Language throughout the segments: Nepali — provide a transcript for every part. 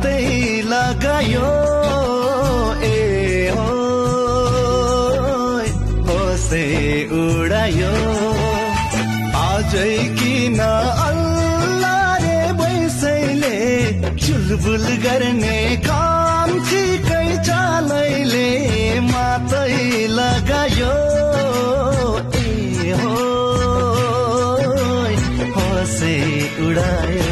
मातै लगायो ए हो होसै उडायो आजै किन अल्लाह रे बैसैले चुलबुल गर्ने काम ठिकै चालैले मातै लगायो ए हो होसै उडायो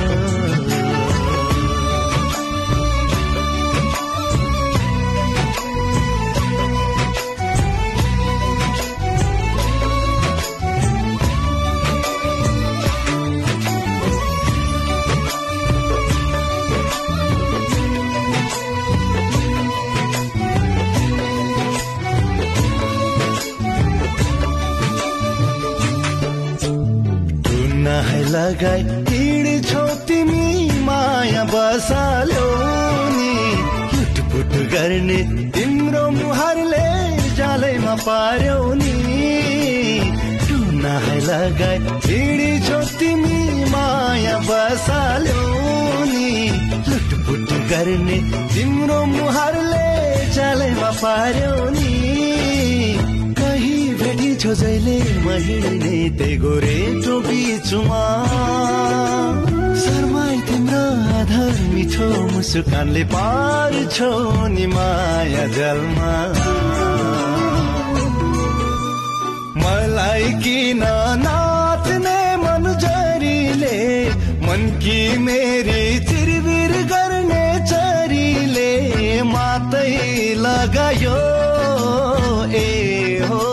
लगाई हिँड्छौ तिमी माया बसाल्यौ नि लुटपुट गर्ने तिम्रो मुहारले जालैमा पार्यौ नि टुनाइ लगाई हिँड्छौ तिमी माया बसाल्यौ नि लुटपुट गर्ने तिम्रो मुहारले जालैमा पार्यौ नि भेटिन्छौ जहिले महिने त्यही गोरेटो बिचमा शर्माई तिम्रो आधार मिठो मुस्कानले पार्छौ नि माया जलमा मलाई किन नाच्ने मन जरीले मनकी मेरी चिरबिर गर्ने चरीले मातै लगायो ए हो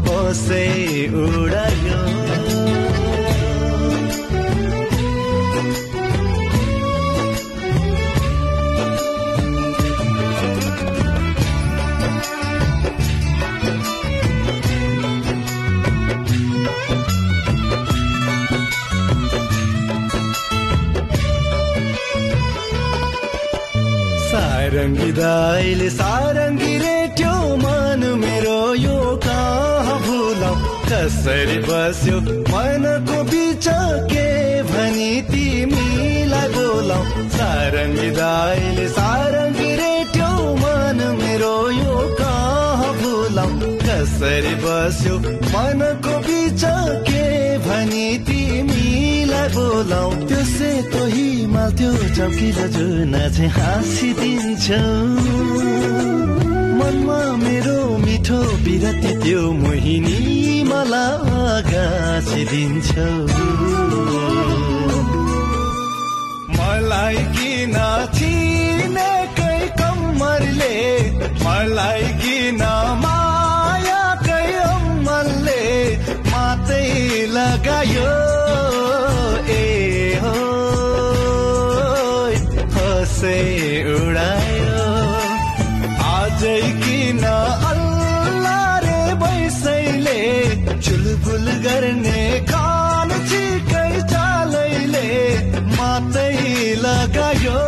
होसै उडायो सारङ्गी दाइले सारङ्गी रेट्यो मन मेरो यो कहाँ भुलाउ कसरी बस्यो मनको बिच के भनी तिमीलाई बोलाउ सारङ्गी दाइले सारङ्गी रेट्यो मन मेरो यो कहाँ भुलाउ कसरी बस्यो मनको बिच के भनी तिमीलाई बोलाउ त्यो सेतो हिमाल त्यो चम्किलो जुन चाहिँ हाँसिदिन्छौ मनमा मेरो मिठो बिरती त्यो मोहिनी मलाई गाँसिदिन्छौ मलाई किन चिनेकै कम्मरले मलाई किन मायाकै अम्मलले मातै लगायो ए हो होसै उडायो आजै किन अल्लाह रे बैसैले चुलबुल गर्ने कान छिकै चालैले मातै लगायो